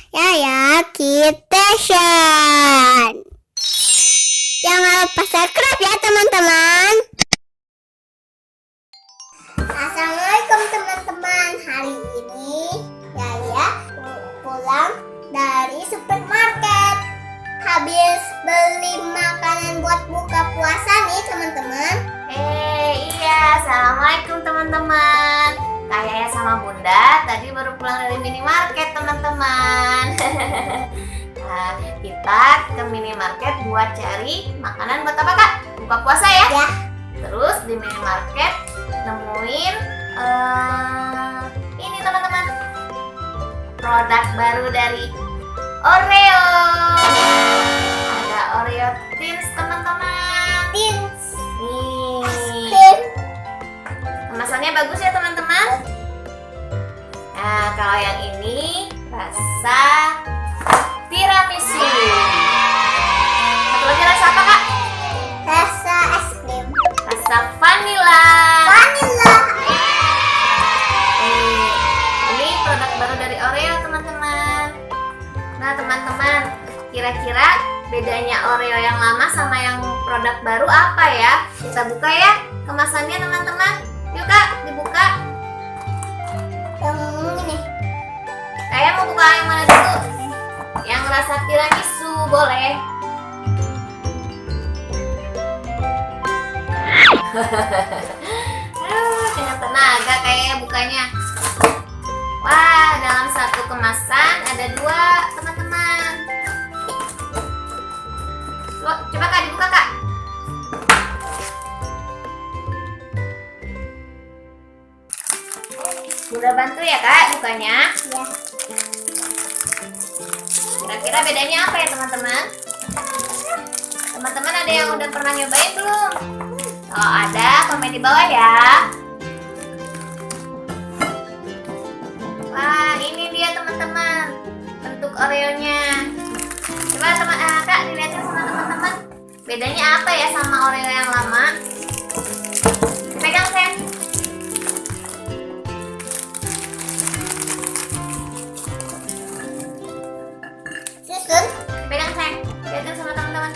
Yaya Kitchen. Jangan lupa subscribe ya teman-teman. Assalamualaikum teman-teman. Hari ini Yaya pulang dari supermarket. Habis beli makanan buat buka puasa nih teman-teman. Iya, assalamualaikum teman-teman. Kak Yaya sama Bunda tadi baru pulang dari minimarket teman-teman. Nah, kita ke minimarket buat cari makanan buat apa Kak? Buka puasa ya? Ya. Terus di minimarket nemuin ini teman-teman, produk baru dari Oreo. Ada Oreo Thins teman-teman. Thins. Nih, kemasannya bagus ya teman-teman. Nah, kalau yang ini rasa tiramisu. Satu lagi rasa apa Kak? Rasa es krim. Rasa vanilla. Vanilla. Ini produk baru dari Oreo teman-teman. Nah teman-teman, kira-kira bedanya Oreo yang lama sama yang produk baru apa ya? Kita buka ya kemasannya teman-teman. Yuk Kak, dibuka. Yang ini. Kayak mau buka yang mana dulu? Yang rasa tiramisu boleh. Dengan tenaga kayaknya bukanya. Wah, dalam satu kemasan ada dua teman-teman. Coba Kak dibuka Kak. Bunda bantu ya Kak bukanya. Ya. Kira-kira bedanya apa ya teman-teman? Teman-teman ada yang udah pernah nyobain belum? Kalau ada, komen di bawah ya. Wah, ini dia teman-teman, bentuk Oreo-nya. Coba Kak dilihatin sama teman-teman. Bedanya apa ya sama Oreo yang lama? Pegang sayang. Susun. Pegang sayang. Lihatin sama teman-teman.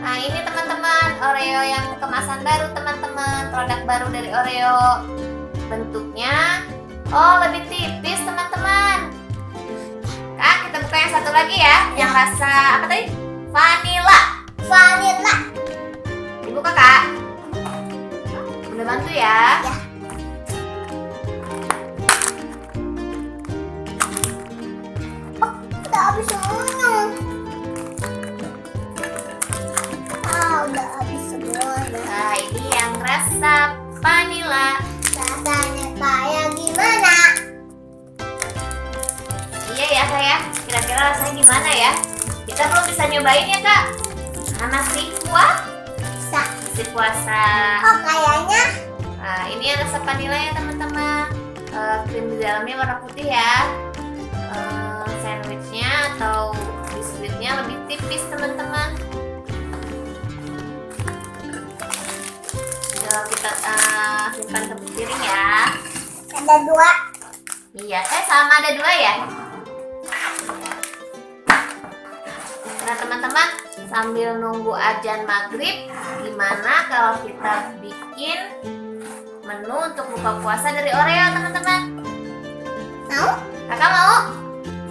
Nah, ini teman-teman Oreo yang kemasan baru teman-teman, produk baru dari Oreo. Bentuknya lebih tipis teman-teman. Kak, kita buka yang satu lagi ya, yang rasa apa tadi? Vanilla. Vanilla. Dibuka Kak. Udah bantu ya. Ya. Udah habis semuanya. Udah habis semuanya. Nah, ini yang rasa vanilla. Rasanya kayak gimana? Iya ya Kak ya. Kira-kira rasanya gimana ya? Kita belum bisa nyobain ya Kak. Karena masih Bisa. puasa. Oh kayaknya. Nah, ini yang rasa vanilla ya teman-teman. Krim di dalamnya warna putih ya. Sandwichnya atau biskuitnya lebih tipis teman-teman. Kita simpan ke piring ya. Ada dua. Iya, sama ada dua ya. Nah teman-teman, sambil nunggu azan maghrib, gimana kalau kita bikin menu untuk buka puasa dari Oreo teman-teman? Mau? Kakak mau?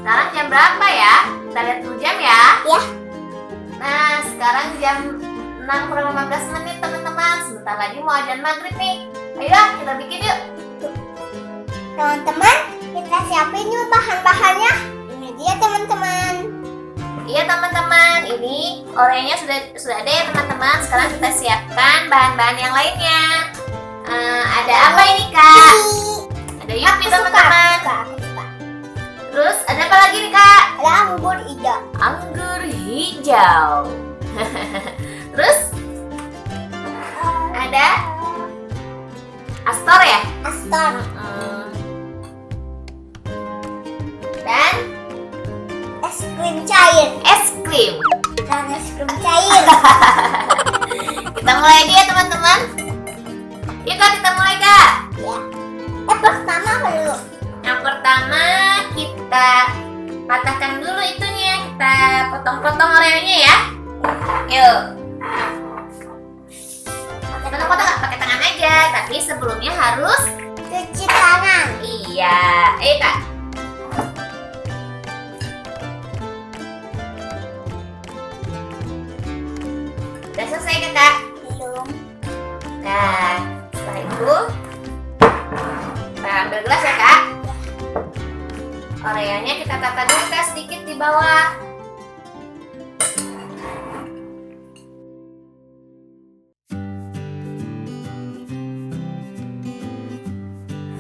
Sekarang jam berapa ya? Kita lihat dulu jam ya. Ya. Nah, sekarang jam 6:15 menit teman-teman. Sebentar lagi mau azan maghrib nih. Ayo kita bikin yuk. Teman-teman, kita siapin yuk bahan-bahannya. Ini dia teman-teman. Iya teman-teman, ini Oreo-nya sudah ada ya teman-teman. Sekarang kita siapkan bahan-bahan yang lainnya. Ada apa ini Kak? Ada Yupi teman-teman. Terus ada apa lagi nih Kak? Ada anggur hijau. Anggur hijau. Terus ada Astor ya? Astor. Dan Es krim cair. es krim. Dan es krim cair. Kita mulai aja ya teman-teman. Yuk Kak, kita mulai Kak. Ya. pertama apa dulu? Yang pertama kita patahkan dulu itunya, kita potong-potong Oreonya ya. Yuk. Potong-potong nggak pakai tangan aja, tapi sebelumnya harus Cuci tangan. iya. Kak. Udah selesai Kak? Belum. Nah, setelah itu kita ambil gelas ya Kak. Oreonya kita tata dulu Kak sedikit di bawah.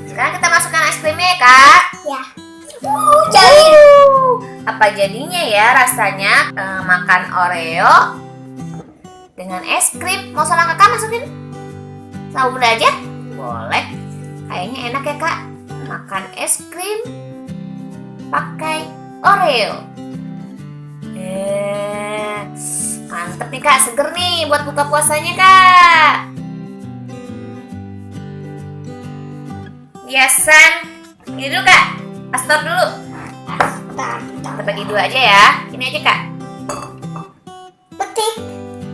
Sekarang kita masukkan es krimnya ya Kak. Ya. Jadi apa jadinya ya rasanya makan Oreo dengan es krim? Mau sama kakak masukin? Sama bunda aja? Boleh. Kayaknya enak ya Kak. Makan es krim pakai Oreo. Mantep nih Kak, seger nih buat buka puasanya Kak. Hiasan ini dulu Kak. Stop dulu. Kita bagi dua aja ya. Ini aja Kak. Petik.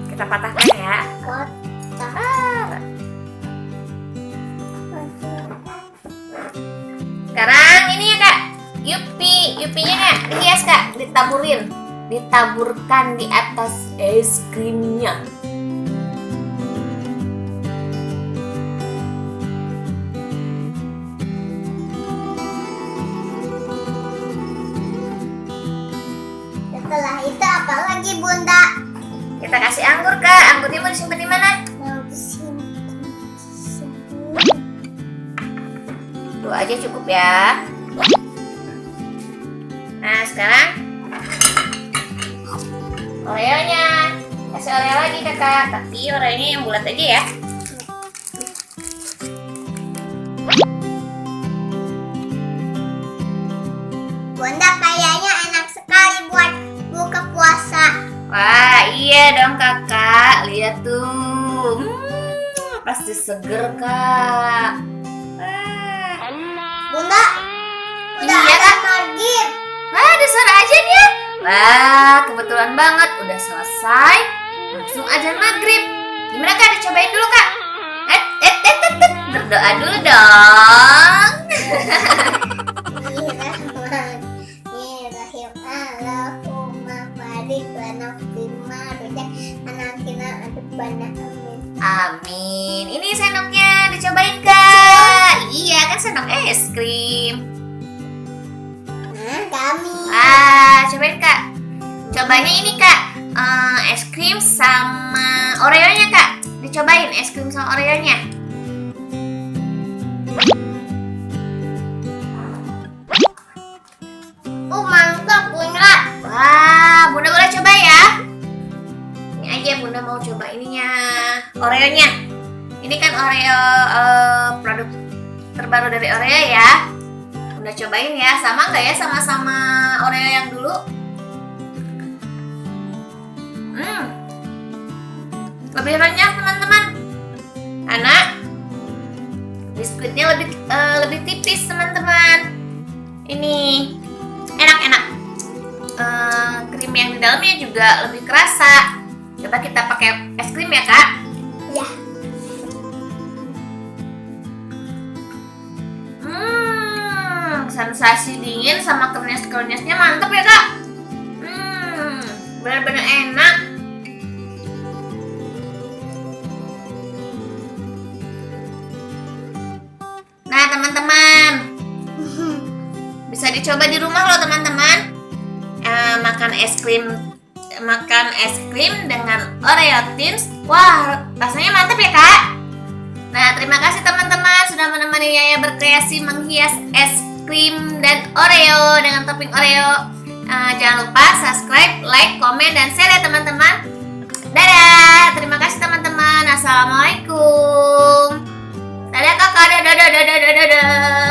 Kita patahkan ya. Sekarang ini ya Kak. Yupinya Kak dihias Kak, ditaburkan di atas es krimnya. Setelah itu apa lagi Bunda? Kita kasih anggur Kak. Anggurnya mau disimpan di mana? Mau disimpan. Dua aja cukup ya. Nah sekarang Oreonya. Kasih Oreo lagi Kakak. Tapi Oreonya yang bulat aja ya. Bunda kayaknya enak sekali buat buka puasa. Wah iya dong Kakak. Lihat tuh. Pasti seger Kak. Bunda, udah Iya, ada Kak. maghrib. Wah, ada suara ajan ya. Wah, kebetulan banget. Udah selesai. Langsung ajan maghrib. Gimana Kak? Dicobain dulu Kak. Berdoa dulu dong. Bismillahirrahmanirrahim. Allahumma barik lana fima razaqtana amin. Amin. Ini sendoknya. Dicobain Kak. Iya, kan sendok es krim. Kami. Cobain Kak. Cobanya ini Kak. Es krim sama Oreonya Kak. Dicobain es krim sama Oreonya. Mantap Bunda. Wah, Bunda boleh coba ya. Ini aja Bunda mau coba ininya, Oreonya. Ini kan Oreo produk terbaru dari Oreo ya. Bunda cobain ya, sama nggak ya sama-sama Oreo yang dulu? Lebih renyah teman-teman. Karena biskuitnya lebih tipis teman-teman. Ini enak-enak. Krim yang di dalamnya juga lebih kerasa. Coba kita pakai es krim ya Kak. Ya. Sensasi dingin sama kernyes-kernyesnya mantep ya Kak. Benar-benar enak. Nah teman-teman, bisa dicoba di rumah loh teman-teman. Makan es krim dengan Oreo Thins. Wah, rasanya mantap ya Kak. Nah, terima kasih teman-teman sudah menemani Yaya berkreasi menghias es krim dan Oreo dengan topping Oreo. Jangan lupa subscribe, like, komen, dan share ya teman-teman. Dadah, terima kasih teman-teman. Assalamualaikum. Dadah kakak, dadah.